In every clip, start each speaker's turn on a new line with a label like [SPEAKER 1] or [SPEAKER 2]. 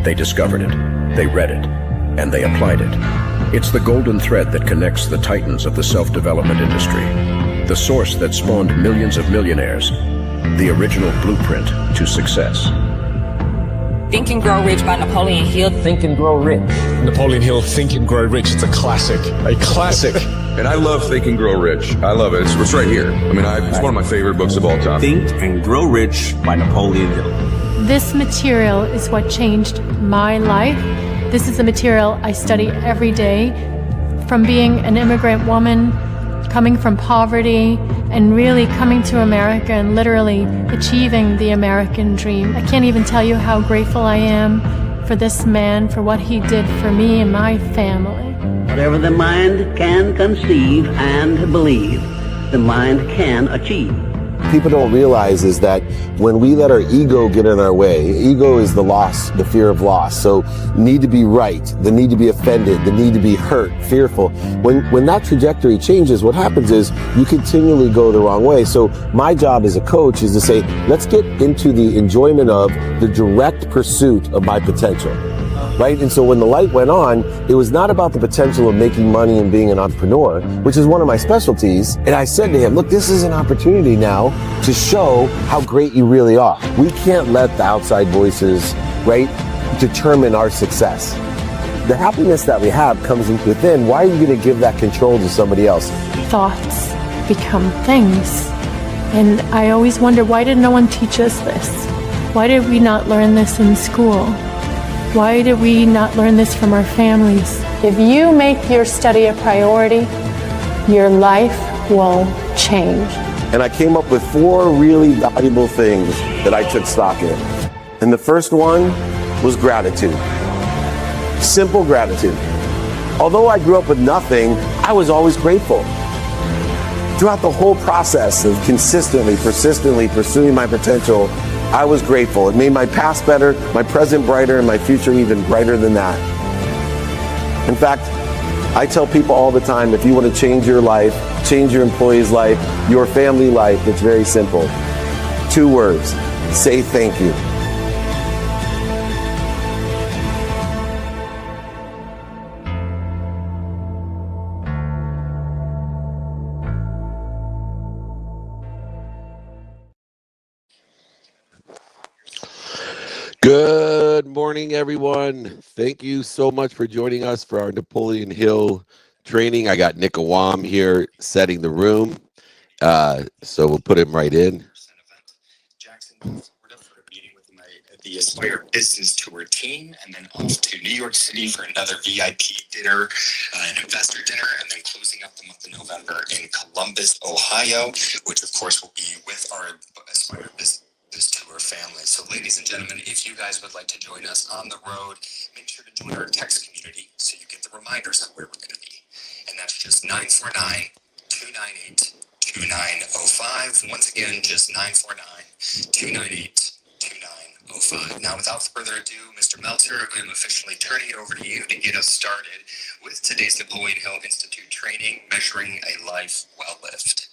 [SPEAKER 1] They discovered it, they read it, and they applied it. It's the golden thread that connects the titans of the self-development industry, the source that spawned millions of millionaires, the original blueprint to success.
[SPEAKER 2] Think and Grow Rich by Napoleon Hill.
[SPEAKER 3] Think and Grow Rich.
[SPEAKER 4] Napoleon Hill, Think and Grow Rich. It's a classic. A classic.
[SPEAKER 5] And I love Think and Grow Rich. I love it. It's right here. I mean, it's one of my favorite books of all time.
[SPEAKER 3] Think and Grow Rich by Napoleon Hill.
[SPEAKER 6] This material is what changed my life. This is the material I study every day. From being an immigrant woman, coming from poverty, and really coming to America and literally achieving the American dream. I can't even tell you how grateful I am for this man, for what he did for me and my family.
[SPEAKER 7] Whatever the mind can conceive and believe, the mind can achieve.
[SPEAKER 8] People don't realize is that when we let our ego get in our way, ego is the loss, the fear of loss. So need to be right, the need to be offended, the need to be hurt, fearful. When that trajectory changes, what happens is you continually go the wrong way. So my job as a coach is to say, let's get into the enjoyment of the direct pursuit of my potential. Right? And so when the light went on, it was not about the potential of making money and being an entrepreneur, which is one of my specialties. And I said to him, look, this is an opportunity now to show how great you really are. We can't let the outside voices, right, determine our success. The happiness that we have comes within. Why are you going to give that control to somebody else?
[SPEAKER 6] Thoughts become things. And I always wonder, why did no one teach us this? Why did we not learn this in school? Why did we not learn this from our families? If you make your study a priority, your life will change.
[SPEAKER 8] And I came up with 4 really valuable things that I took stock in. And the first one was gratitude. Simple gratitude. Although I grew up with nothing, I was always grateful. Throughout the whole process of consistently, persistently pursuing my potential, I was grateful. It made my past better, my present brighter, and my future even brighter than that. In fact, I tell people all the time, if you want to change your life, change your employee's life, your family life, it's very simple. 2 words, say thank you.
[SPEAKER 9] Good morning, everyone. Thank you so much for joining us for our Napoleon Hill training. I got Nick Awam here setting the room, so we'll put him right in.
[SPEAKER 10] Jackson, Florida for a meeting with the Aspire Business Tour team, and then off to New York City for another VIP dinner, an investor dinner, and then closing up the month of November in Columbus, Ohio, which of course will be with our Aspire Business Tour family. So ladies and gentlemen, if you guys would like to join us on the road, make sure to join our text community so you get the reminders on where we're going to be. And that's just 949-298-2905. Once again, just 949-298-2905. Now, without further ado, Mr. Meltzer, I'm officially turning it over to you to get us started with today's Napoleon Hill Institute training, Measuring a Life Well Lived.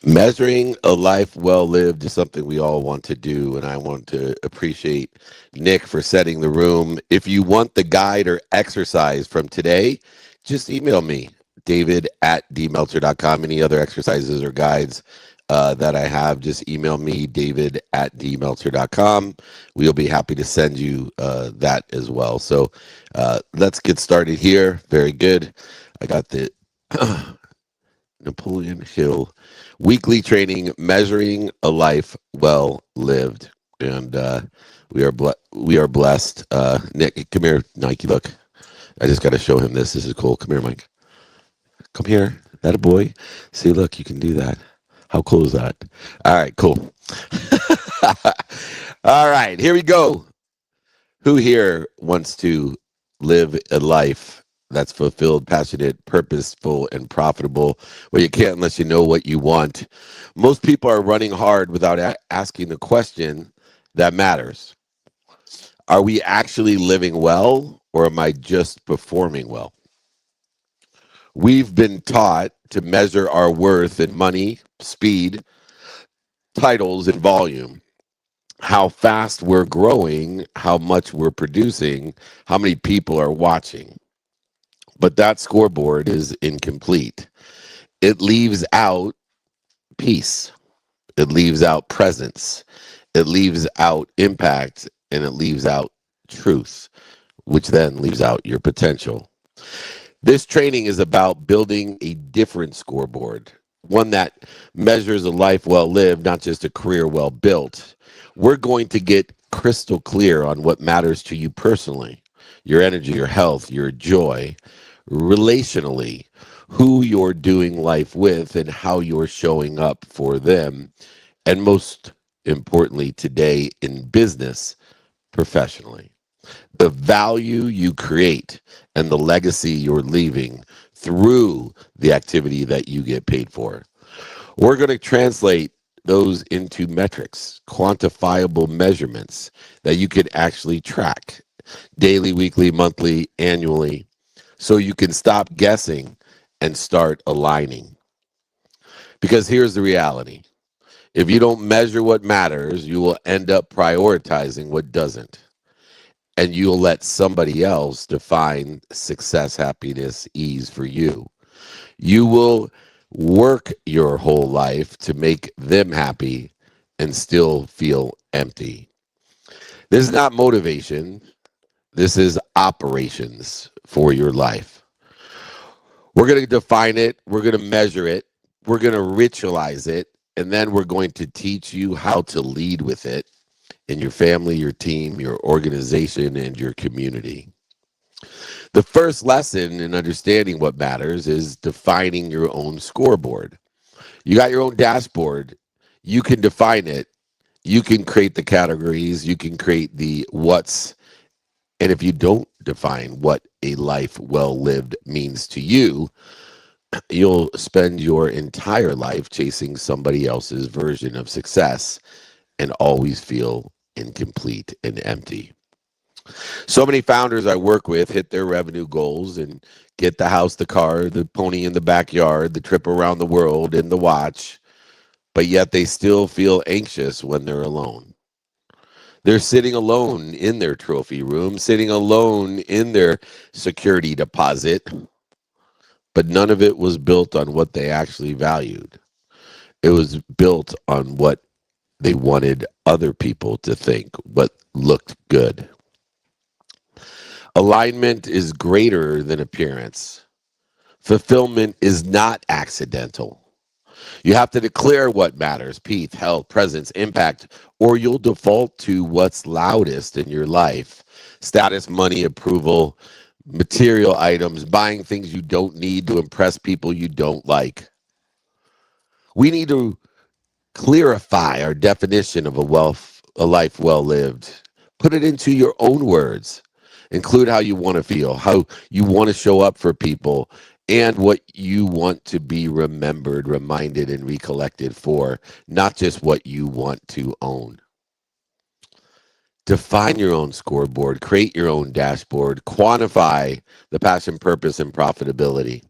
[SPEAKER 9] Measuring a life well lived is something we all want to do, and I want to appreciate Nick for setting the room. If you want the guide or exercise from today, just email me, david@dmeltzer.com. Any other exercises or guides that I have, just email me, david@dmeltzer.com. We'll be happy to send you that as well. So let's get started here. Very good. I got the Napoleon Hill weekly training, Measuring a Life Well Lived, and we are blessed. Nick, come here, Nike. Look, I just got to show him this. This is cool. Come here, Mike. Come here. That a boy. See, look, you can do that. How cool is that? All right, cool. All right, here we go. Who here wants to live a life that's fulfilled, passionate, purposeful, and profitable? Well, you can't unless you know what you want. Most people are running hard without asking the question that matters. Are we actually living well, or am I just performing well? We've been taught to measure our worth in money, speed, titles, and volume. how fast we're growing, how much we're producing, how many people are watching. But that scoreboard is incomplete. It leaves out peace, it leaves out presence, it leaves out impact, and it leaves out truth, which then leaves out your potential. This training is about building a different scoreboard, one that measures a life well lived, not just a career well built. We're going to get crystal clear on what matters to you personally, your energy, your health, your joy, relationally, who you're doing life with, and how you're showing up for them. And most importantly, today in business, professionally, the value you create and the legacy you're leaving through the activity that you get paid for. We're going to translate those into metrics, quantifiable measurements that you can actually track daily, weekly, monthly, annually, so you can stop guessing and start aligning. Because here's the reality: if you don't measure what matters, you will end up prioritizing what doesn't, and you'll let somebody else define success, happiness, ease for you. You will work your whole life to make them happy and still feel empty. This is not motivation. This is operations for your life. We're going to define it. We're going to measure it. We're going to ritualize it. And then we're going to teach you how to lead with it in your family, your team, your organization, and your community. The first lesson in understanding what matters is defining your own scoreboard. You got your own dashboard. You can define it. You can create the categories. You can create the what's. And if you don't define what a life well lived means to you, you'll spend your entire life chasing somebody else's version of success and always feel incomplete and empty. So many founders I work with hit their revenue goals and get the house, the car, the pony in the backyard, the trip around the world, and the watch, but yet they still feel anxious when they're alone. They're sitting alone in their trophy room, sitting alone in their security deposit, but none of it was built on what they actually valued. It was built on what they wanted other people to think, what looked good. Alignment is greater than appearance. Fulfillment is not accidental. You have to declare what matters: peace, health, presence, impact, or you'll default to what's loudest in your life: status, money, approval, material items, buying things you don't need to impress people you don't like. We need to clarify our definition of a life well lived. Put it into your own words. Include how you want to feel, how you want to show up for people, and what you want to be remembered, reminded, and recollected for, not just what you want to own. Define your own scoreboard, create your own dashboard, quantify the passion, purpose, and profitability.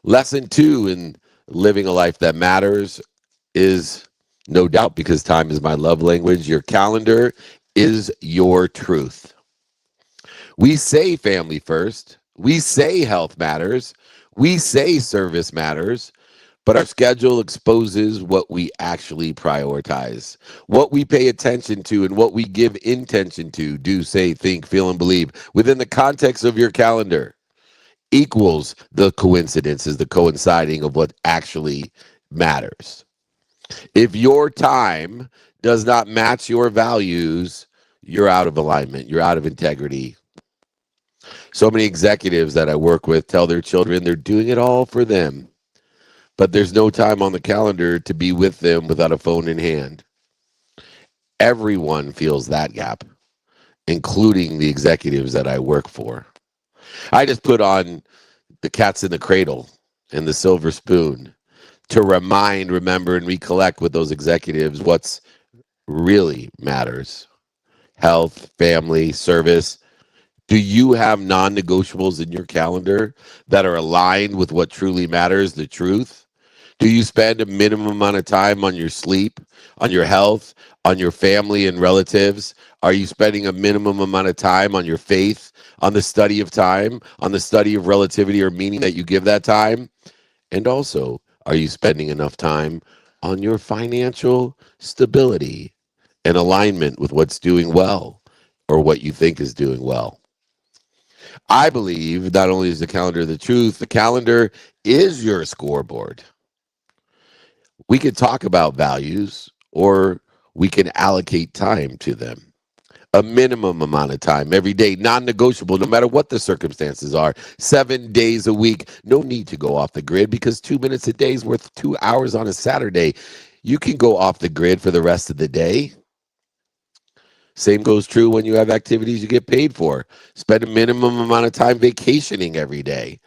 [SPEAKER 9] Lesson 2 in living a life that matters is, no doubt, because time is my love language, your calendar is your truth. We say family first. We say health matters. We say service matters. But our schedule exposes what we actually prioritize, what we pay attention to, and what we give intention to, do, say, think, feel, and believe within the context of your calendar equals the coincidences, the coinciding of what actually matters. If your time does not match your values, you're out of alignment, you're out of integrity. So many executives that I work with tell their children they're doing it all for them, but there's no time on the calendar to be with them without a phone in hand. Everyone feels that gap, including the executives that I work for. I just put on The Cat's in the Cradle and The Silver Spoon to remind, remember, and recollect with those executives what's really matters: health, family, service. Do you have non-negotiables in your calendar that are aligned with what truly matters, the truth? Do you spend a minimum amount of time on your sleep, on your health, on your family and relatives? Are you spending a minimum amount of time on your faith, on the study of time, on the study of relativity or meaning that you give that time? And also, are you spending enough time on your financial stability and alignment with what's doing well or what you think is doing well? I believe not only is the calendar the truth, the calendar is your scoreboard. We could talk about values or we can allocate time to them. A minimum amount of time every day, non-negotiable, no matter what the circumstances are. 7 days a week. No need to go off the grid because 2 minutes a day is worth 2 hours on a Saturday. You can go off the grid for the rest of the day. Same goes true when you have activities you get paid for. Spend a minimum amount of time vacationing every day.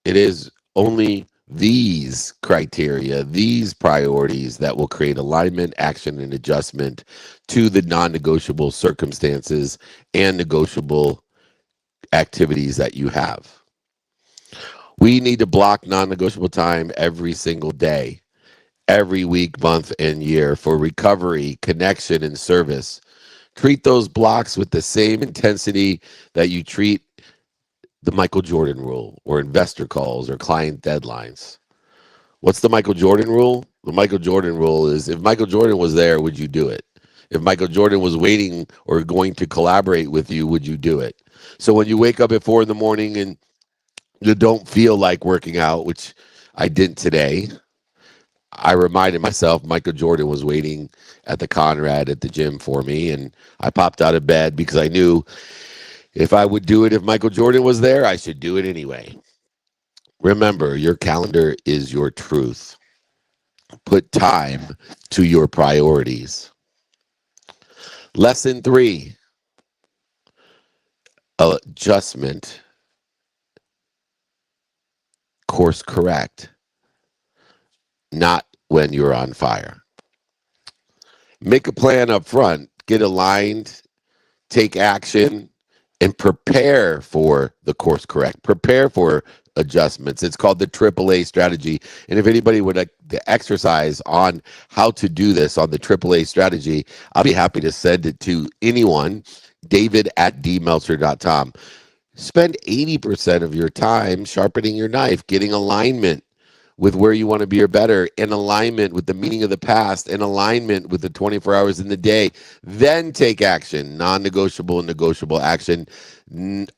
[SPEAKER 9] It is only these criteria, these priorities that will create alignment, action, and adjustment to the non-negotiable circumstances and negotiable activities that you have. We need to block non-negotiable time every single day, every week, month, and year for recovery, connection, and service. Treat those blocks with the same intensity that you treat the Michael Jordan rule or investor calls or client deadlines. What's the Michael Jordan rule? The Michael Jordan rule is if Michael Jordan was there, would you do it? If Michael Jordan was waiting or going to collaborate with you, would you do it? So when you wake up at 4 a.m. and you don't feel like working out, which I didn't today, I reminded myself Michael Jordan was waiting at the Conrad at the gym for me, and I popped out of bed because I knew if I would do it if Michael Jordan was there, I should do it anyway. Remember, your calendar is your truth. Put time to your priorities. Lesson 3, adjustment, course correct, not when you're on fire. Make a plan up front, get aligned, take action, and prepare for the course correct. Prepare for adjustments. It's called the AAA strategy. And if anybody would like the exercise on how to do this on the AAA strategy, I'll be happy to send it to anyone, david@dmeltzer.com. Spend 80% of your time sharpening your knife, getting alignment with where you want to be or better, in alignment with the meaning of the past, in alignment with the 24 hours in the day. Then take action, non-negotiable and negotiable action.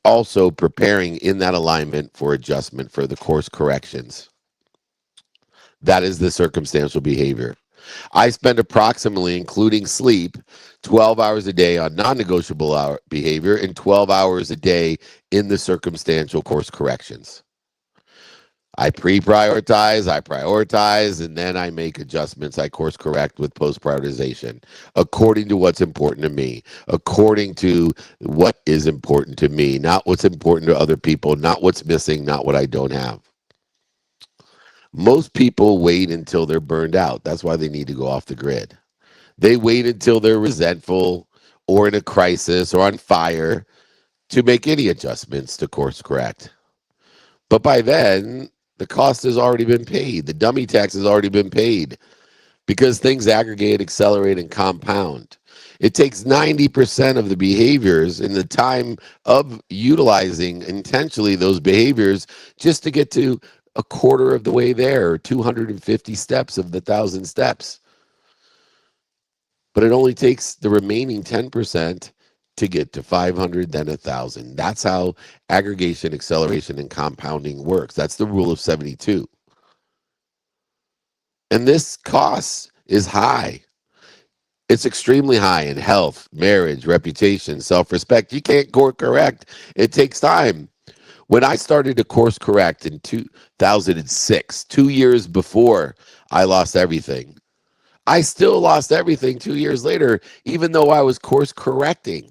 [SPEAKER 9] Also preparing in that alignment for adjustment for the course corrections. That is the circumstantial behavior. I spend approximately, including sleep, 12 hours a day on non-negotiable behavior and 12 hours a day in the circumstantial course corrections. I prioritize, and then I make adjustments. I course correct with post-prioritization according to what's important to me, according to what is important to me, not what's important to other people, not what's missing, not what I don't have. Most people wait until they're burned out. That's why they need to go off the grid. They wait until they're resentful or in a crisis or on fire to make any adjustments to course correct. But by then, the cost has already been paid. The dummy tax has already been paid because things aggregate, accelerate, and compound. It takes 90% of the behaviors in the time of utilizing intentionally those behaviors just to get to a quarter of the way there, 250 steps of the 1,000 steps. But it only takes the remaining 10% to get to 500, then 1,000. That's how aggregation, acceleration, and compounding works. That's the rule of 72. And this cost is high. It's extremely high in health, marriage, reputation, self-respect. You can't course correct. It takes time. When I started to course correct in 2006, 2 years before I lost everything, I still lost everything 2 years later, even though I was course correcting.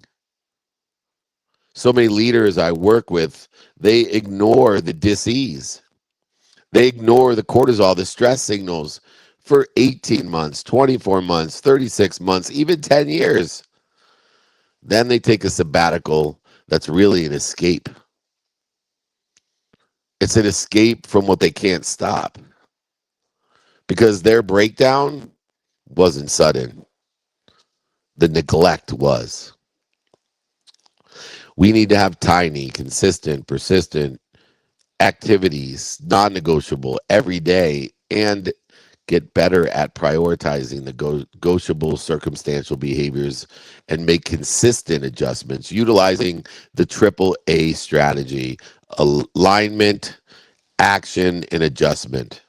[SPEAKER 9] So many leaders I work with, they ignore the dis-ease. They ignore the cortisol, the stress signals for 18 months, 24 months, 36 months, even 10 years. Then they take a sabbatical that's really an escape. It's an escape from what they can't stop because their breakdown wasn't sudden. The neglect was. We need to have tiny, consistent, persistent activities, non negotiable every day, and get better at prioritizing negotiable circumstantial behaviors and make consistent adjustments utilizing the triple A strategy: alignment, action, and adjustment.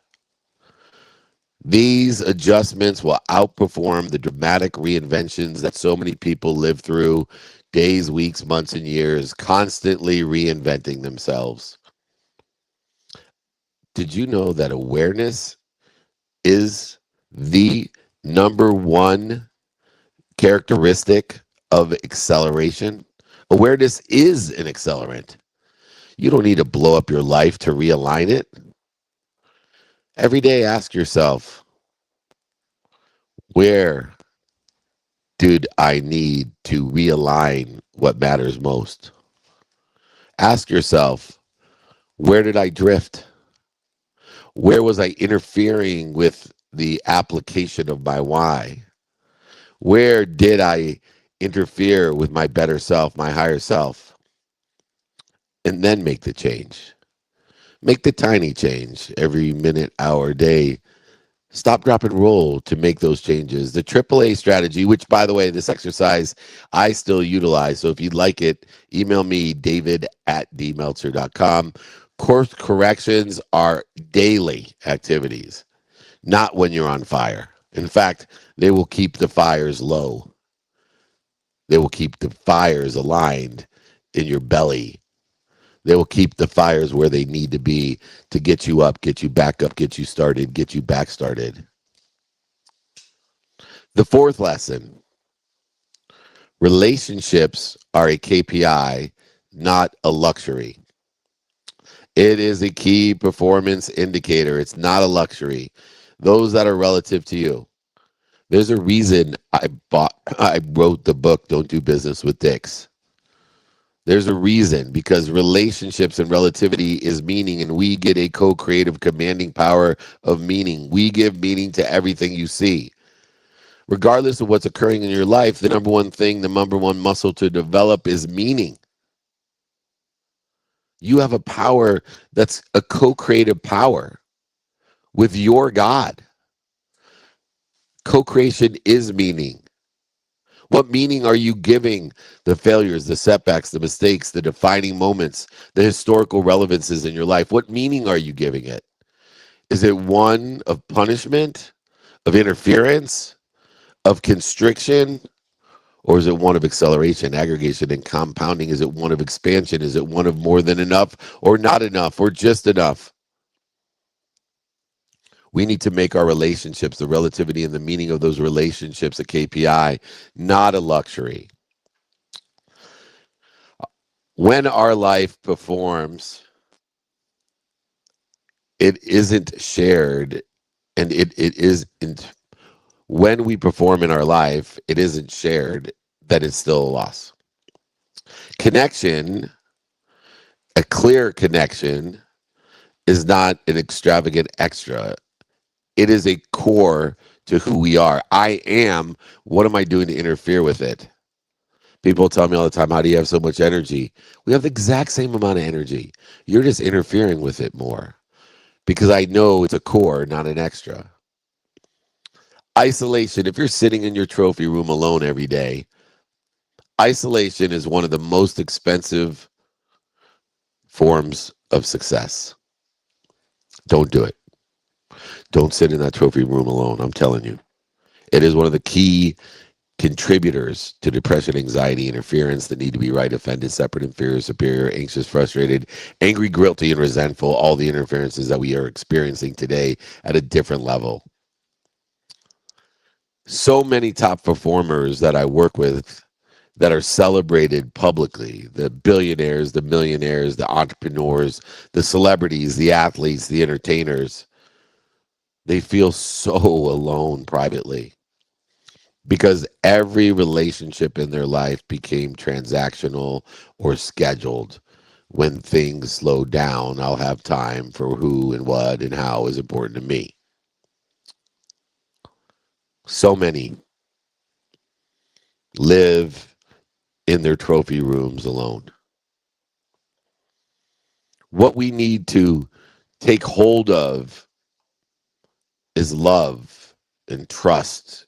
[SPEAKER 9] These adjustments will outperform the dramatic reinventions that so many people live through days, weeks, months, and years, constantly reinventing themselves. Did you know that awareness is the number one characteristic of acceleration? Awareness is an accelerant. You don't need to blow up your life to realign it. Every day, ask yourself, where did I need to realign what matters most? Ask yourself, where did I drift? Where was I interfering with the application of my why? Where did I interfere with my better self, my higher self? And then make the change. Make the tiny change every minute, hour, day. Stop, drop, and roll to make those changes. The AAA strategy, which, by the way, this exercise I still utilize. So if you'd like it, email me, david@dmeltzer.com. Course corrections are daily activities, not when you're on fire. In fact, they will keep the fires low. They will keep the fires aligned in your belly. They will keep the fires where they need to be to get you up, get you back up, get you started, get you back started. The fourth lesson: relationships are a KPI, not a luxury. It is a key performance indicator. It's not a luxury. Those that are relative to you. There's a reason I wrote the book, Don't Do Business with Dicks. There's a reason, because relationships and relativity is meaning, and we get a co-creative commanding power of meaning. We give meaning to everything you see. Regardless of what's occurring in your life, the number one thing, the number one muscle to develop is meaning. You have a power that's a co-creative power with your God. Co-creation is meaning. What meaning are you giving the failures, the setbacks, the mistakes, the defining moments, the historical relevances in your life? What meaning are you giving it? Is it one of punishment, of interference, of constriction, or is it one of acceleration, aggregation, and compounding? Is it one of expansion? Is it one of more than enough, or not enough, or just enough? We need to make our relationships, the relativity and the meaning of those relationships, a KPI, not a luxury. When our life performs, it isn't shared, and it isn't. When we perform in our life, it isn't shared, that it's still a loss. Connection, a clear connection, is not an extravagant extra. It is a core to who we are. I am. What am I doing to interfere with it? People tell me all the time, how do you have so much energy? We have the exact same amount of energy. You're just interfering with it more because I know it's a core, not an extra. Isolation. If you're sitting in your trophy room alone every day, isolation is one of the most expensive forms of success. Don't do it. Don't sit in that trophy room alone. I'm telling you. It is one of the key contributors to depression, anxiety, interference, the need to be right, offended, separate, inferior, superior, anxious, frustrated, angry, guilty, and resentful, all the interferences that we are experiencing today at a different level. So many top performers that I work with that are celebrated publicly, the billionaires, the millionaires, the entrepreneurs, the celebrities, the athletes, the entertainers, they feel so alone privately because every relationship in their life became transactional or scheduled. when things slow down, I'll have time for who and what and how is important to me. So many live in their trophy rooms alone. What we need to take hold of is love and trust,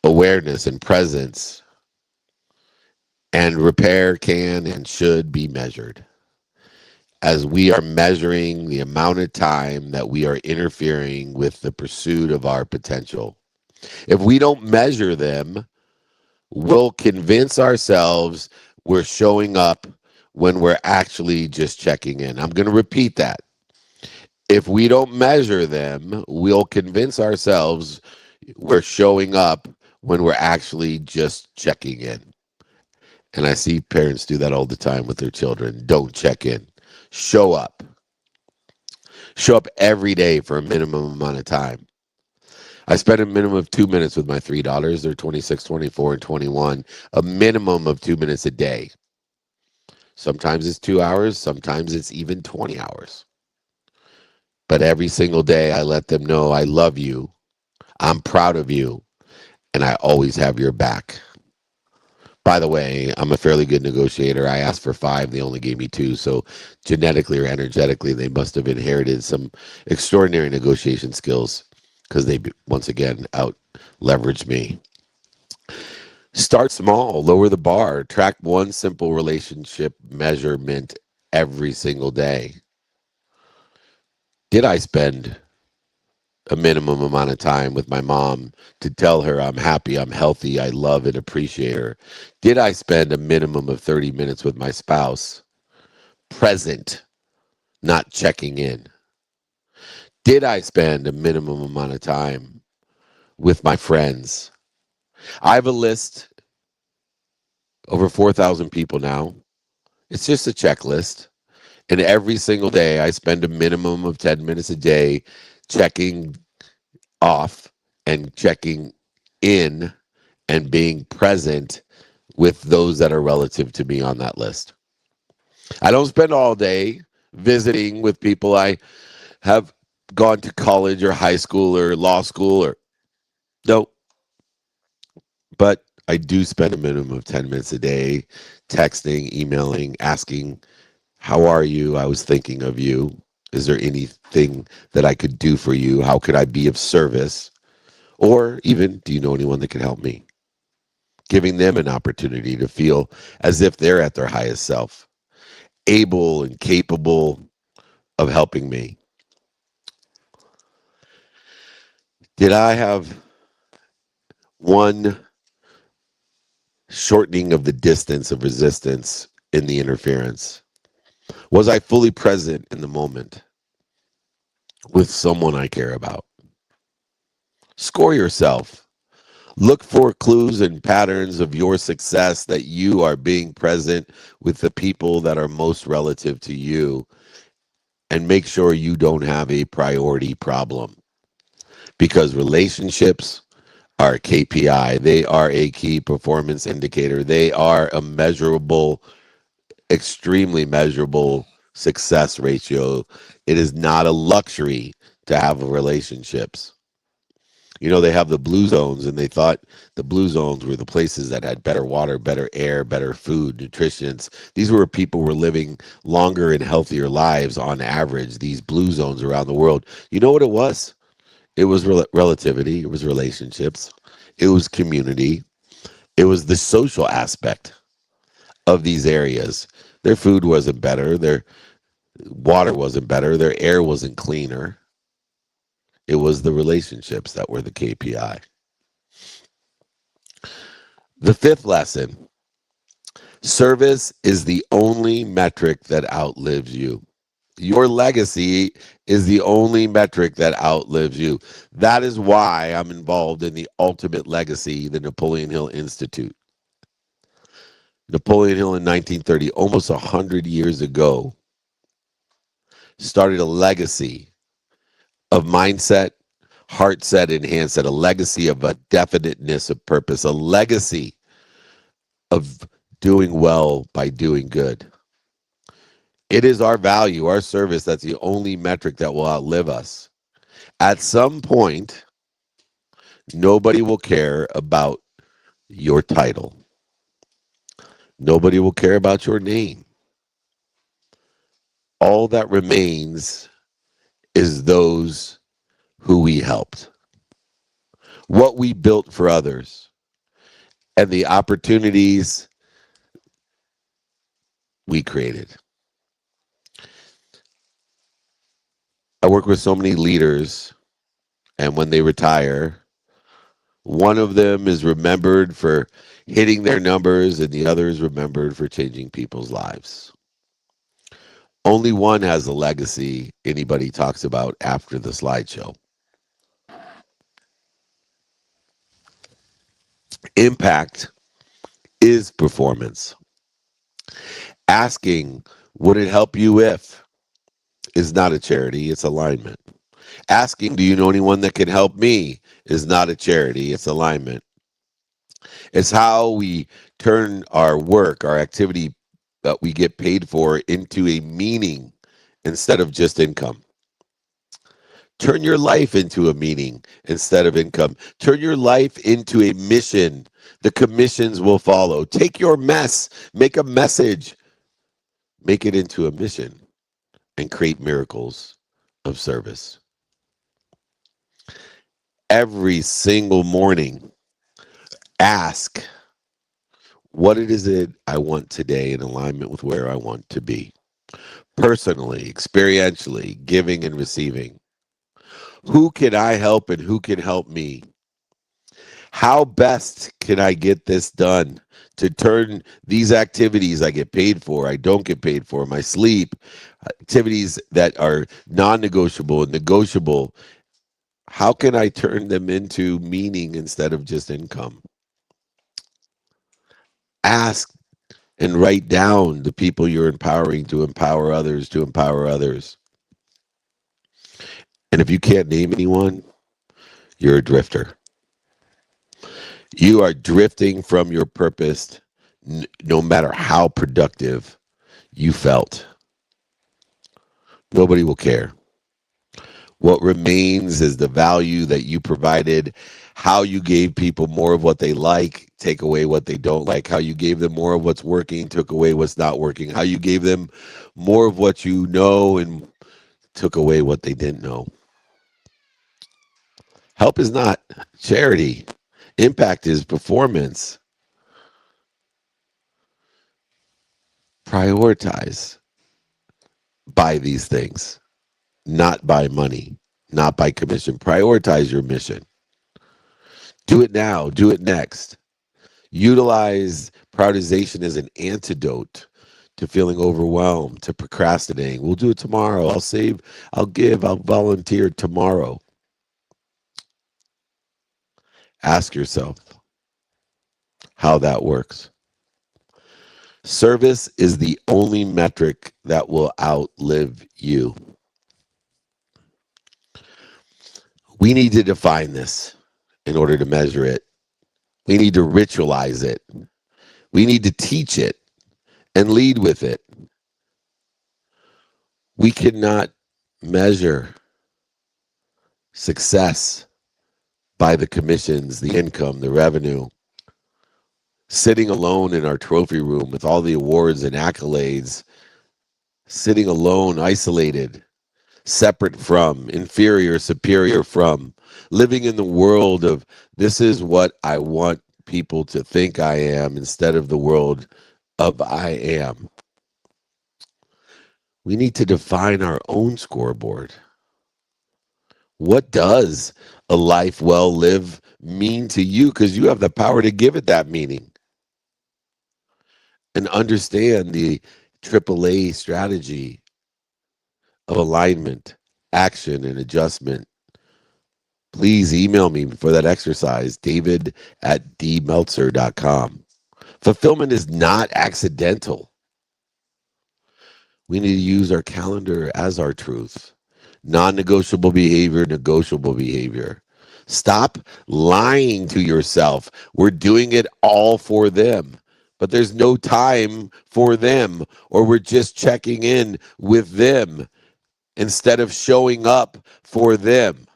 [SPEAKER 9] awareness and presence, and repair can and should be measured. As we are measuring the amount of time that we are interfering with the pursuit of our potential. If we don't measure them, we'll convince ourselves we're showing up when we're actually just checking in. I'm going to repeat that. If we don't measure them, we'll convince ourselves we're showing up when we're actually just checking in. And I see parents do that all the time with their children. Don't check in. Show up. Show up every day for a minimum amount of time. I spend a minimum of 2 minutes with my three daughters. They're 26, 24, and 21. A minimum of 2 minutes a day. Sometimes it's 2 hours. Sometimes it's even 20 hours. But every single day I let them know I love you. I'm proud of you. And I always have your back. By the way, I'm a fairly good negotiator. I asked for 5. They only gave me 2. So genetically or energetically, they must have inherited some extraordinary negotiation skills because they, once again, out leveraged me. Start small, lower the bar, track one simple relationship measurement every single day. Did I spend a minimum amount of time with my mom to tell her I'm happy, I'm healthy, I love and appreciate her? Did I spend a minimum of 30 minutes with my spouse, present, not checking in? Did I spend a minimum amount of time with my friends? I have a list, over 4,000 people now. It's just a checklist. And every single day, I spend a minimum of 10 minutes a day checking off and checking in and being present with those that are relative to me on that list. I don't spend all day visiting with people I have gone to college or high school or law school or no, but I do spend a minimum of 10 minutes a day texting, emailing, asking, how are you? I was thinking of you. Is there anything that I could do for you? How could I be of service? Or even, do you know anyone that can help me? Giving them an opportunity to feel as if they're at their highest self, able and capable of helping me. Did I have one shortening of the distance of resistance in the interference? Was I fully present in the moment with someone I care about? Score yourself. Look for clues and patterns of your success that you are being present with the people that are most relative to you, and make sure you don't have a priority problem, because relationships are KPI. They are a key performance indicator. They are a measurable, extremely measurable success ratio. It is not a luxury to have relationships. You know, they have the blue zones, and they thought the blue zones were the places that had better water, better air, better food, nutrition. These were people who were living longer and healthier lives on average, these blue zones around the world. You know what it was? It was relativity. It was relationships. It was community. It was the social aspect of these areas. Their food wasn't better. Their water wasn't better. Their air wasn't cleaner. It was the relationships that were the KPI. The fifth lesson: service is the only metric that outlives you. Your legacy is the only metric that outlives you. That is why I'm involved in the Ultimate Legacy, the Napoleon Hill Institute. Napoleon Hill in 1930, almost 100 years ago, started a legacy of mindset, heart set, and handset, a legacy of a definiteness of purpose, a legacy of doing well by doing good. It is our value, our service, that's the only metric that will outlive us. At some point, nobody will care about your title. Nobody will care about your name. All that remains is those who we helped, what we built for others, and the opportunities we created. I work with so many leaders, and when they retire, one of them is remembered for hitting their numbers, and the other is remembered for changing people's lives. Only one has a legacy anybody talks about after the slideshow. Impact is performance. Asking, would it help you if, is not a charity, it's alignment. Asking, do you know anyone that can help me, is not a charity, it's alignment. It's how we turn our work, our activity that we get paid for, into a meaning instead of just income. Turn your life into a meaning instead of income. Turn your life into a mission. The commissions will follow. Take your mess, make a message, make it into a mission, and create miracles of service. Every single morning, ask, what it is that I want today in alignment with where I want to be? Personally, experientially, giving and receiving. Who can I help and who can help me? How best can I get this done to turn these activities I get paid for, I don't get paid for, my sleep, activities that are non-negotiable and negotiable, how can I turn them into meaning instead of just income? Ask and write down the people you're empowering to empower others, to empower others. And if you can't name anyone, you're a drifter. You are drifting from your purpose, no matter how productive you felt. Nobody will care. What remains is the value that you provided, how you gave people more of what they like, take away what they don't like, how you gave them more of what's working, took away what's not working, how you gave them more of what you know and took away what they didn't know. Help is not charity. Impact is performance. Prioritize by these things, not by money, not by commission. Prioritize your mission. Do it now. Do it next. Utilize prioritization as an antidote to feeling overwhelmed, to procrastinating. We'll do it tomorrow. I'll save, I'll give, I'll volunteer tomorrow. Ask yourself how that works. Service is the only metric that will outlive you. We need to define this in order to measure it. We need to ritualize it. We need to teach it and lead with it. We cannot measure success by the commissions, the income, the revenue. Sitting alone in our trophy room with all the awards and accolades, sitting alone, isolated, separate from, inferior, superior from, living in the world of this is what I want people to think I am instead of the world of I am. We need to define our own scoreboard. What does a life well lived mean to you? Because you have the power to give it that meaning. And understand the AAA strategy of alignment, action, and adjustment. Please email me for that exercise, david@dmeltzer.com. Fulfillment is not accidental. We need to use our calendar as our truth. Non-negotiable behavior, negotiable behavior. Stop lying to yourself. We're doing it all for them. but there's no time for them, or we're just checking in with them instead of showing up for them.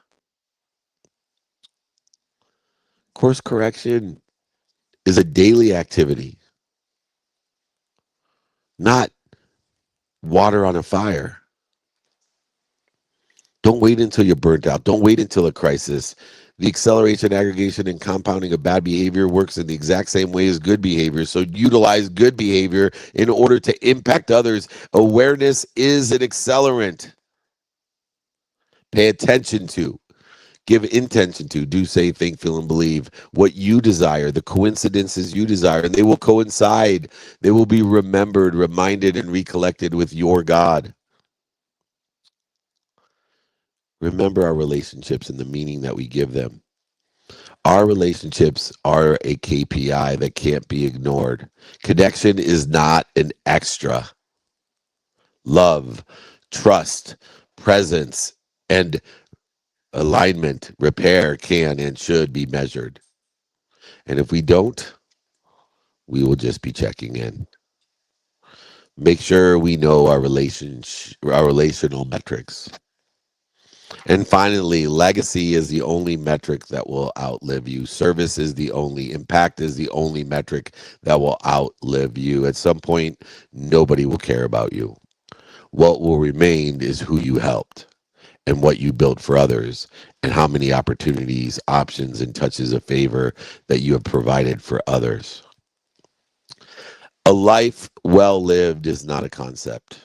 [SPEAKER 9] Course correction is a daily activity, not water on a fire. Don't wait until you're burnt out. Don't wait until a crisis. The acceleration, aggregation, and compounding of bad behavior works in the exact same way as good behavior. So utilize good behavior in order to impact others. Awareness is an accelerant. Pay attention to, give intention to, do, say, think, feel, and believe what you desire, the coincidences you desire, and they will coincide. They will be remembered, reminded, and recollected with your God. Remember our relationships and the meaning that we give them. Our relationships are a KPI that can't be ignored. Connection is not an extra. Love, trust, presence, and alignment, repair can and should be measured. And if we don't, we will just be checking in. Make sure we know our relational metrics. And finally, legacy is the only metric that will outlive you. Service is the only, impact is the only metric that will outlive you. At some point, nobody will care about you. What will remain is who you helped and what you built for others and how many opportunities, options, and touches of favor that you have provided for others. A life well lived is not a concept.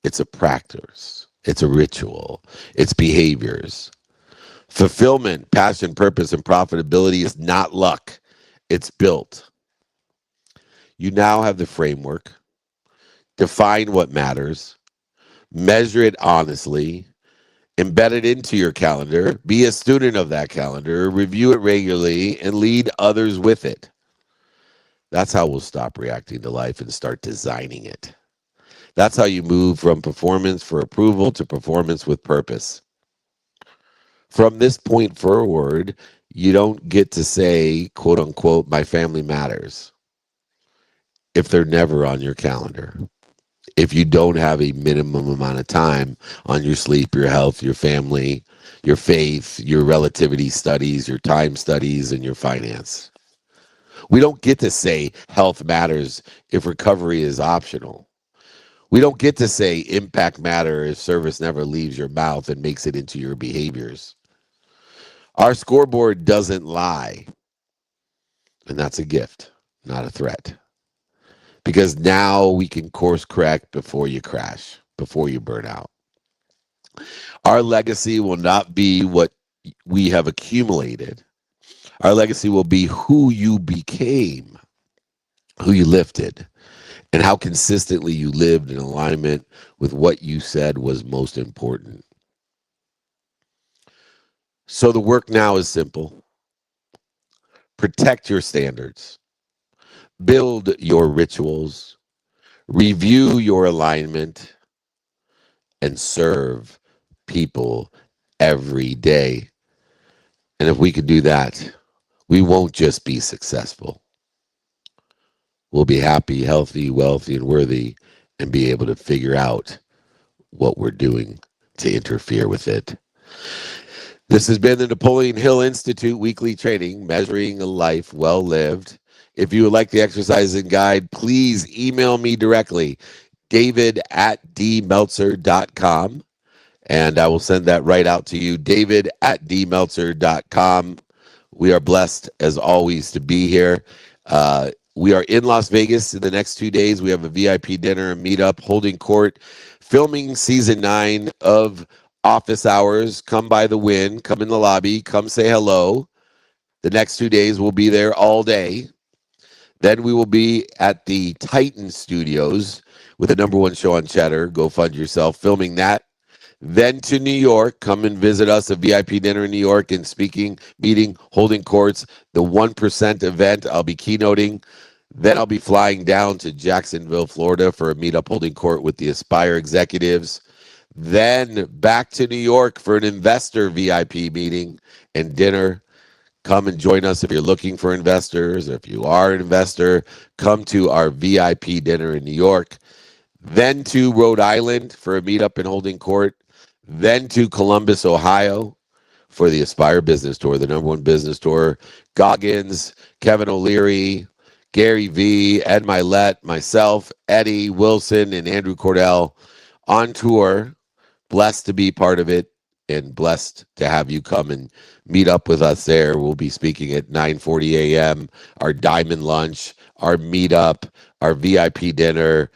[SPEAKER 9] It's a practice. It's a ritual. It's behaviors. Fulfillment, passion, purpose, and profitability is not luck. It's built. You now have the framework. Define what matters. Measure it honestly. Embed it into your calendar. Be a student of that calendar. Review it regularly and lead others with it. That's how we'll stop reacting to life and start designing it. That's how you move from performance for approval to performance with purpose. From this point forward, you don't get to say, quote unquote, my family matters, if they're never on your calendar. If you don't have a minimum amount of time on your sleep, your health, your family, your faith, your relativity studies, your time studies, and your finance. We don't get to say health matters if recovery is optional. We don't get to say impact matters if service never leaves your mouth and makes it into your behaviors. Our scoreboard doesn't lie. And that's a gift, not a threat. Because now we can course correct before you crash, before you burn out. Our legacy will not be what we have accumulated. Our legacy will be who you became, who you lifted, and how consistently you lived in alignment with what you said was most important. So the work now is simple. Protect your standards. Build your rituals. Review your alignment. And serve people every day. And if we can do that, we won't just be successful. We'll be happy, healthy, wealthy, and worthy, and be able to figure out what we're doing to interfere with it. This has been the Napoleon Hill Institute weekly training, Measuring a Life Well Lived. If you would like the exercise and guide, please email me directly, david@dmeltzer.com, and I will send that right out to you, david@dmeltzer.com. We are blessed, as always, to be here. We are in Las Vegas in the next 2 days. We have a VIP dinner and meetup, holding court, filming season 9 of Office Hours. Come by the Win, come in the lobby, come say hello. The next 2 days we'll be there all day. Then we will be at the Titan Studios with the #1 show on Cheddar. Go fund yourself, filming that. Then to New York, come and visit us, a VIP dinner in New York, and speaking, meeting, holding courts, the 1% event. I'll be keynoting. Then I'll be flying down to Jacksonville, Florida for a meetup holding court with the Aspire executives. Then back to New York for an investor VIP meeting and dinner. come and join us if you're looking for investors. If you are an investor, come to our VIP dinner in New York, then to Rhode Island for a meetup in Holding Court, then to Columbus, Ohio for the Aspire Business Tour, the #1 business tour. Goggins, Kevin O'Leary, Gary V, Ed Milet, myself, Eddie Wilson, and Andrew Cordell on tour. Blessed to be part of it and blessed to have you come and meet up with us there. We'll be speaking at 9:40 a.m., our diamond lunch, our meetup, our VIP dinner,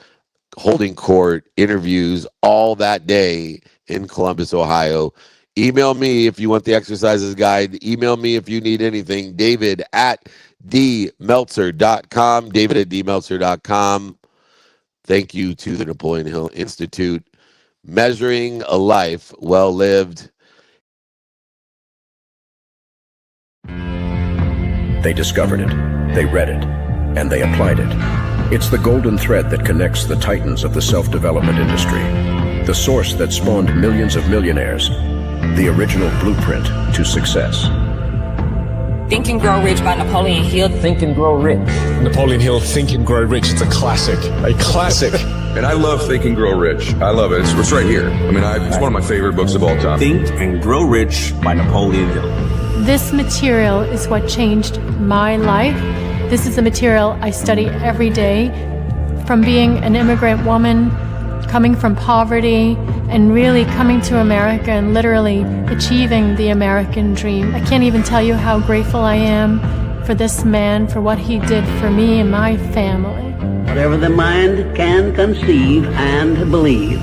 [SPEAKER 9] Holding Court, interviews, all that day in Columbus, Ohio. Email me if you want the exercises guide. Email me if you need anything. David at dmeltzer.com. David at dmeltzer.com. Thank you to the Napoleon Hill Institute. Measuring a life well lived.
[SPEAKER 1] They discovered it, they read it, and they applied it. It's the golden thread that connects the titans of the self-development industry, the source that spawned millions of millionaires, the original blueprint to success.
[SPEAKER 2] Think and Grow Rich by Napoleon Hill.
[SPEAKER 3] Think and Grow Rich.
[SPEAKER 4] Napoleon Hill, Think and Grow Rich. It's a classic. A classic.
[SPEAKER 5] And I love Think and Grow Rich. I love it. It's right here. I mean, it's one of my favorite books of all time.
[SPEAKER 3] Think and Grow Rich by Napoleon Hill.
[SPEAKER 6] This material is what changed my life. This is the material I study every day. From being an immigrant woman, coming from poverty, and really coming to America and literally achieving the American dream. I can't even tell you how grateful I am for this man, for what he did for me and my family.
[SPEAKER 7] Whatever the mind can conceive and believe,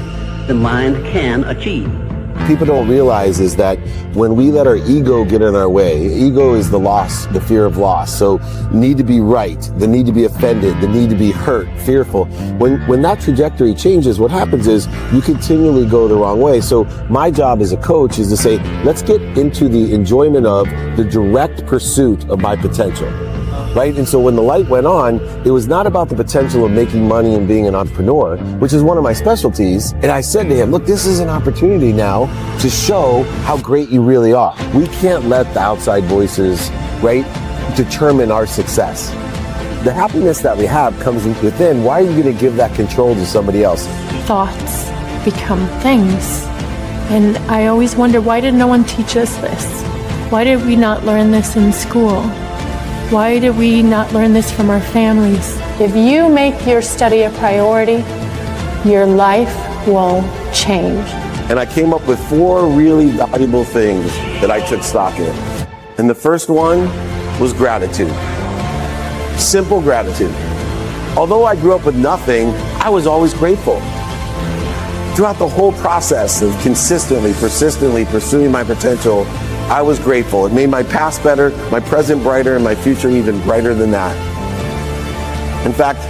[SPEAKER 7] the mind can achieve.
[SPEAKER 8] People don't realize is that when we let our ego get in our way, ego is the loss, the fear of loss. So need to be right, the need to be offended, the need to be hurt, fearful. When that trajectory changes, what happens is you continually go the wrong way. So my job as a coach is to say, let's get into the enjoyment of the direct pursuit of my potential. Right? And so when the light went on, it was not about the potential of making money and being an entrepreneur, which is one of my specialties. And I said to him, look, this is an opportunity now to show how great you really are. We can't let the outside voices, right, determine our success. The happiness that we have comes within. Why are you going to give that control to somebody else?
[SPEAKER 6] Thoughts become things. And I always wonder, why did no one teach us this? Why did we not learn this in school? Why did we not learn this from our families? If you make your study a priority, your life will change.
[SPEAKER 8] And I came up with 4 really valuable things that I took stock in. And the first one was gratitude. Simple gratitude. Although I grew up with nothing, I was always grateful. Throughout the whole process of consistently, persistently pursuing my potential, I was grateful. It made my past better, my present brighter, and my future even brighter than that. In fact,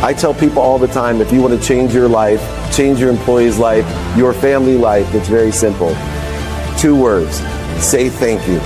[SPEAKER 8] I tell people all the time, if you want to change your life, change your employee's life, your family life, it's very simple. 2 words, say thank you.